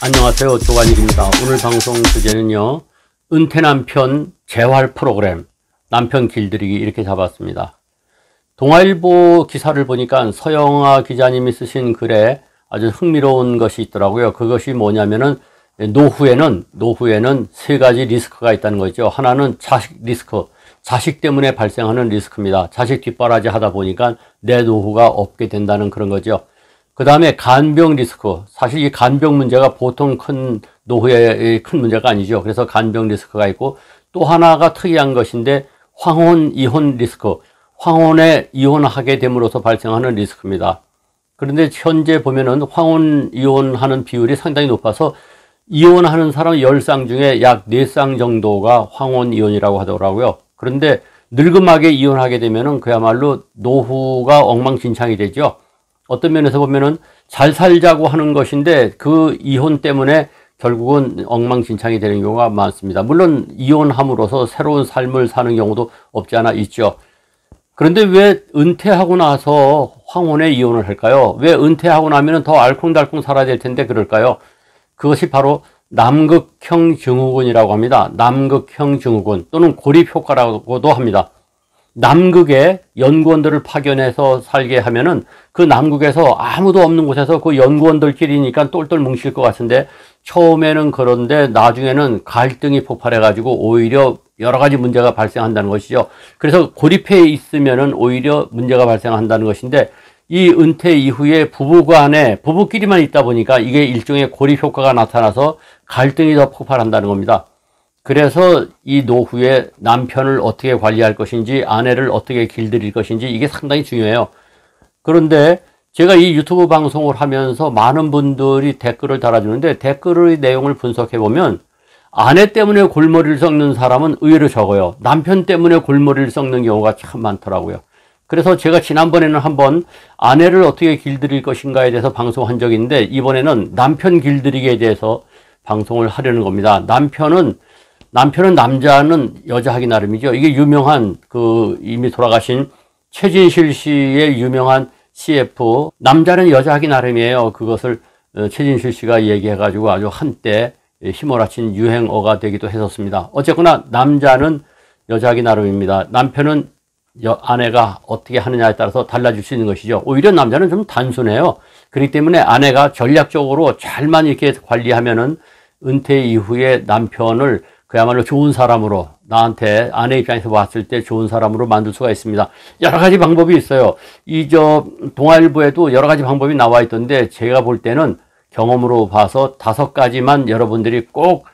안녕하세요. 조관익입니다. 오늘 방송 주제는요, 은퇴 남편 재활 프로그램, 남편 길들이기 이렇게 잡았습니다. 동아일보 기사를 보니까 서영아 기자님이 쓰신 글에 아주 흥미로운 것이 있더라고요. 그것이 뭐냐면은 노후에는 세 가지 리스크가 있다는 거죠. 하나는 자식 리스크, 자식 때문에 발생하는 리스크입니다. 자식 뒷바라지 하다 보니까 내 노후가 없게 된다는 그런 거죠. 그 다음에 간병 리스크. 사실 이 간병 문제가 보통 큰 노후의 큰 문제가 아니죠. 그래서 간병 리스크가 있고, 또 하나가 특이한 것인데 황혼 이혼 리스크. 황혼에 이혼하게 됨으로써 발생하는 리스크입니다. 그런데 현재 보면은 황혼 이혼하는 비율이 상당히 높아서 이혼하는 사람 10쌍 중에 약 4쌍 정도가 황혼 이혼이라고 하더라고요. 그런데 늙음하게 이혼하게 되면은 그야말로 노후가 엉망진창이 되죠. 어떤 면에서 보면은 잘 살자고 하는 것인데 그 이혼 때문에 결국은 엉망진창이 되는 경우가 많습니다. 물론 이혼함으로써 새로운 삶을 사는 경우도 없지 않아 있죠. 그런데 왜 은퇴하고 나서 황혼에 이혼을 할까요? 왜 은퇴하고 나면 더 알콩달콩 살아야 될 텐데 그럴까요? 그것이 바로 남극형 증후군이라고 합니다. 남극형 증후군 또는 고립효과라고도 합니다. 남극에 연구원들을 파견해서 살게 하면은 그 남극에서 아무도 없는 곳에서 그 연구원들끼리니까 똘똘 뭉칠 것 같은데 처음에는 그런데 나중에는 갈등이 폭발해가지고 오히려 여러 가지 문제가 발생한다는 것이죠. 그래서 고립해 있으면은 오히려 문제가 발생한다는 것인데 이 은퇴 이후에 부부끼리만 있다 보니까 이게 일종의 고립 효과가 나타나서 갈등이 더 폭발한다는 겁니다. 그래서 이 노후에 남편을 어떻게 관리할 것인지, 아내를 어떻게 길들일 것인지 이게 상당히 중요해요. 그런데 제가 이 유튜브 방송을 하면서 많은 분들이 댓글을 달아주는데 댓글의 내용을 분석해 보면 아내 때문에 골머리를 썩는 사람은 의외로 적어요. 남편 때문에 골머리를 썩는 경우가 참 많더라고요. 그래서 제가 지난번에는 한번 아내를 어떻게 길들일 것인가에 대해서 방송한 적이 있는데 이번에는 남편 길들이기에 대해서 방송을 하려는 겁니다. 남자는 여자 하기 나름이죠. 이게 유명한 이미 돌아가신 최진실 씨의 유명한 CF, 남자는 여자 하기 나름이에요. 그것을 최진실 씨가 얘기해가지고 아주 한때 휘몰아친 유행어가 되기도 했었습니다. 어쨌거나 남자는 여자 하기 나름입니다. 남편은 아내가 어떻게 하느냐에 따라서 달라질 수 있는 것이죠. 오히려 남자는 좀 단순해요. 그렇기 때문에 아내가 전략적으로 잘만 이렇게 관리하면은 은퇴 이후에 남편을 그야말로 좋은 사람으로, 나한테 아내 입장에서 봤을 때 좋은 사람으로 만들 수가 있습니다. 여러 가지 방법이 있어요. 동아일보에도 여러 가지 방법이 나와 있던데 제가 볼 때는 경험으로 봐서 5가지만 여러분들이 꼭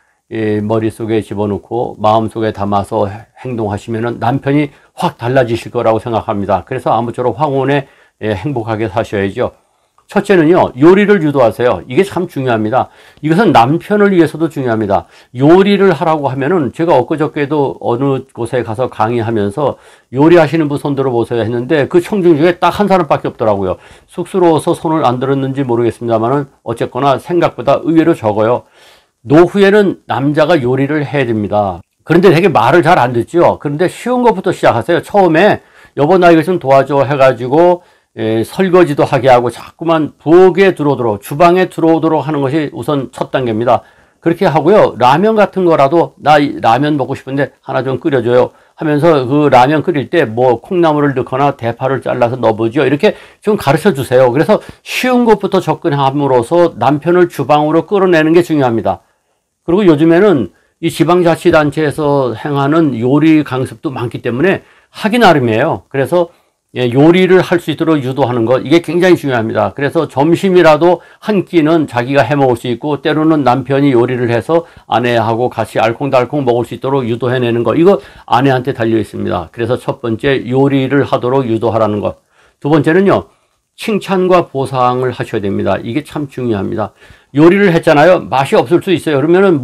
머릿속에 집어넣고 마음속에 담아서 행동하시면은 남편이 확 달라지실 거라고 생각합니다. 그래서 아무쪼록 황혼에 행복하게 사셔야죠. 첫째는요, 요리를 유도하세요. 이게 참 중요합니다. 이것은 남편을 위해서도 중요합니다. 요리를 하라고 하면은 제가 엊그저께도 어느 곳에 가서 강의하면서 요리하시는 분 손 들어보세요 했는데 그 청중 중에 딱 한 사람밖에 없더라고요. 쑥스러워서 손을 안 들었는지 모르겠습니다만은 어쨌거나 생각보다 의외로 적어요. 노후에는 남자가 요리를 해야 됩니다. 그런데 되게 말을 잘 안 듣죠. 그런데 쉬운 것부터 시작하세요. 처음에 여보 나 이거 좀 도와줘 해가지고 설거지도 하게 하고 자꾸만 부엌에 들어오도록, 주방에 들어오도록 하는 것이 우선 첫 단계입니다. 그렇게 하고요. 라면 같은 거라도 나 라면 먹고 싶은데 하나 좀 끓여줘요 하면서 그 라면 끓일 때 콩나물을 넣거나 대파를 잘라서 넣어보죠. 이렇게 좀 가르쳐 주세요. 그래서 쉬운 것부터 접근함으로써 남편을 주방으로 끌어내는 게 중요합니다. 그리고 요즘에는 이 지방자치단체에서 행하는 요리 강습도 많기 때문에 하기 나름이에요. 그래서 요리를 할 수 있도록 유도하는 것, 이게 굉장히 중요합니다. 그래서 점심이라도 한 끼는 자기가 해 먹을 수 있고 때로는 남편이 요리를 해서 아내하고 같이 알콩달콩 먹을 수 있도록 유도해내는 것, 이거 아내한테 달려 있습니다. 그래서 첫 번째 요리를 하도록 유도하라는 것. 두 번째는요, 칭찬과 보상을 하셔야 됩니다. 이게 참 중요합니다. 요리를 했잖아요. 맛이 없을 수 있어요. 그러면은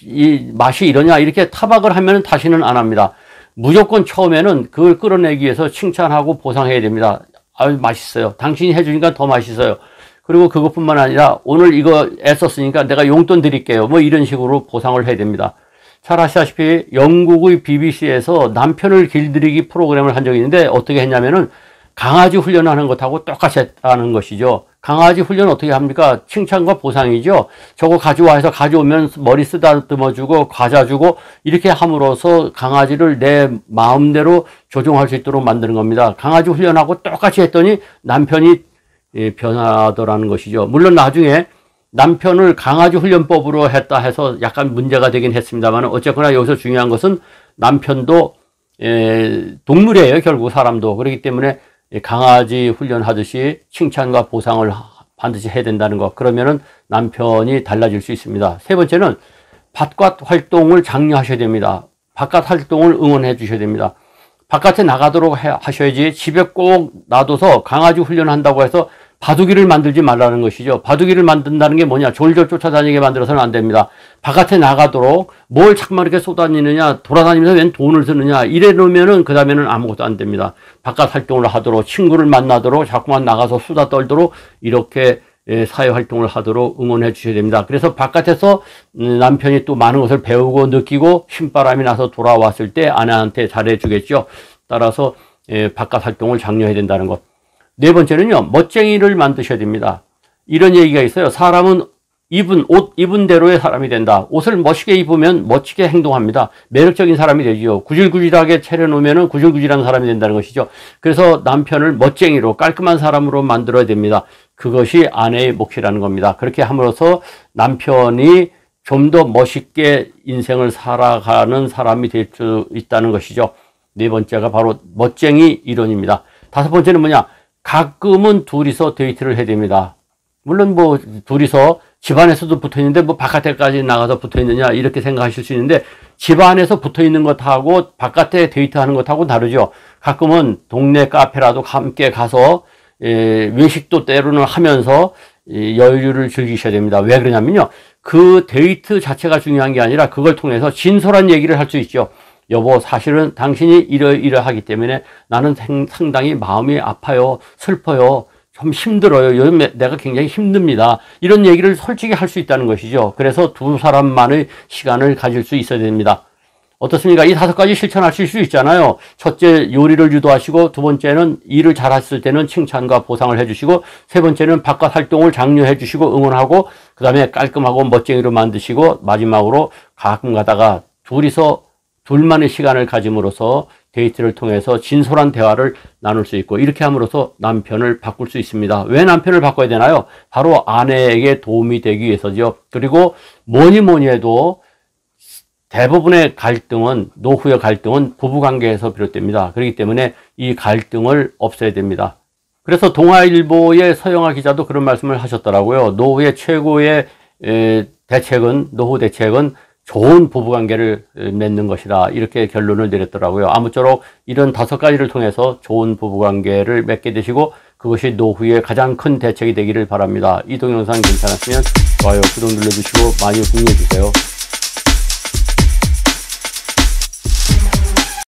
이 맛이 이러냐 이렇게 타박을 하면은 다시는 안 합니다. 무조건 처음에는 그걸 끌어내기 위해서 칭찬하고 보상해야 됩니다. 아유 맛있어요. 당신이 해주니까 더 맛있어요. 그리고 그것뿐만 아니라 오늘 이거 애썼으니까 내가 용돈 드릴게요. 이런 식으로 보상을 해야 됩니다. 잘 아시다시피 영국의 BBC에서 남편을 길들이기 프로그램을 한 적이 있는데 어떻게 했냐면은 강아지 훈련하는 것하고 똑같이 했다는 것이죠. 강아지 훈련 어떻게 합니까? 칭찬과 보상이죠. 저거 가져와서 가져오면 머리 쓰다듬어주고 과자 주고 이렇게 함으로써 강아지를 내 마음대로 조종할 수 있도록 만드는 겁니다. 강아지 훈련하고 똑같이 했더니 남편이 변하더라는 것이죠. 물론 나중에 남편을 강아지 훈련법으로 했다 해서 약간 문제가 되긴 했습니다만 어쨌거나 여기서 중요한 것은 남편도 동물이에요. 결국 사람도. 그렇기 때문에 강아지 훈련하듯이 칭찬과 보상을 반드시 해야 된다는 것. 그러면은 남편이 달라질 수 있습니다. 세 번째는 바깥 활동을 장려하셔야 됩니다. 바깥 활동을 응원해 주셔야 됩니다. 바깥에 나가도록 하셔야지 집에 꼭 놔둬서 강아지 훈련한다고 해서 바둑이를 만들지 말라는 것이죠. 바둑이를 만든다는 게 뭐냐? 졸졸 쫓아다니게 만들어서는 안 됩니다. 바깥에 나가도록 뭘 자꾸만 이렇게 쏟아내느냐, 돌아다니면서 웬 돈을 쓰느냐, 이래 놓으면은 그 다음에는 아무것도 안 됩니다. 바깥 활동을 하도록, 친구를 만나도록, 자꾸만 나가서 수다 떨도록, 이렇게 사회 활동을 하도록 응원해 주셔야 됩니다. 그래서 바깥에서 남편이 또 많은 것을 배우고 느끼고 신바람이 나서 돌아왔을 때 아내한테 잘해 주겠죠. 따라서 바깥 활동을 장려해야 된다는 것. 네 번째는요, 멋쟁이를 만드셔야 됩니다. 이런 얘기가 있어요. 사람은 옷 입은 대로의 사람이 된다. 옷을 멋있게 입으면 멋지게 행동합니다. 매력적인 사람이 되죠. 구질구질하게 차려놓으면 구질구질한 사람이 된다는 것이죠. 그래서 남편을 멋쟁이로 깔끔한 사람으로 만들어야 됩니다. 그것이 아내의 몫이라는 겁니다. 그렇게 함으로써 남편이 좀 더 멋있게 인생을 살아가는 사람이 될 수 있다는 것이죠. 네 번째가 바로 멋쟁이 이론입니다. 다섯 번째는 뭐냐? 가끔은 둘이서 데이트를 해야 됩니다. 물론 뭐 둘이서 집안에서도 붙어 있는데 뭐 바깥에까지 나가서 붙어 있느냐 이렇게 생각하실 수 있는데 집안에서 붙어 있는 것하고 바깥에 데이트하는 것하고 다르죠. 가끔은 동네 카페라도 함께 가서 외식도 때로는 하면서 여유를 즐기셔야 됩니다. 왜 그러냐면요. 그 데이트 자체가 중요한 게 아니라 그걸 통해서 진솔한 얘기를 할 수 있죠. 여보, 사실은 당신이 이러하기 때문에 나는 상당히 마음이 아파요. 슬퍼요. 좀 힘들어요. 요즘 내가 굉장히 힘듭니다. 이런 얘기를 솔직히 할 수 있다는 것이죠. 그래서 두 사람만의 시간을 가질 수 있어야 됩니다. 어떻습니까? 이 5가지 실천하실 수 있잖아요. 첫째, 요리를 유도하시고, 두 번째는 일을 잘하실 때는 칭찬과 보상을 해주시고, 세 번째는 바깥 활동을 장려해 주시고 응원하고, 그 다음에 깔끔하고 멋쟁이로 만드시고, 마지막으로 가끔 가다가 둘만의 시간을 가짐으로써 데이트를 통해서 진솔한 대화를 나눌 수 있고 이렇게 함으로써 남편을 바꿀 수 있습니다. 왜 남편을 바꿔야 되나요? 바로 아내에게 도움이 되기 위해서죠. 그리고 뭐니 해도 대부분의 갈등은 노후의 갈등은 부부관계에서 비롯됩니다. 그렇기 때문에 이 갈등을 없애야 됩니다. 그래서 동아일보의 서영아 기자도 그런 말씀을 하셨더라고요. 노후의 최고의 노후 대책은 좋은 부부관계를 맺는 것이다. 이렇게 결론을 내렸더라고요. 아무쪼록 이런 5가지를 통해서 좋은 부부관계를 맺게 되시고 그것이 노후의 가장 큰 대책이 되기를 바랍니다. 이 동영상 괜찮았으면 좋아요, 구독 눌러주시고 많이 공유해 주세요.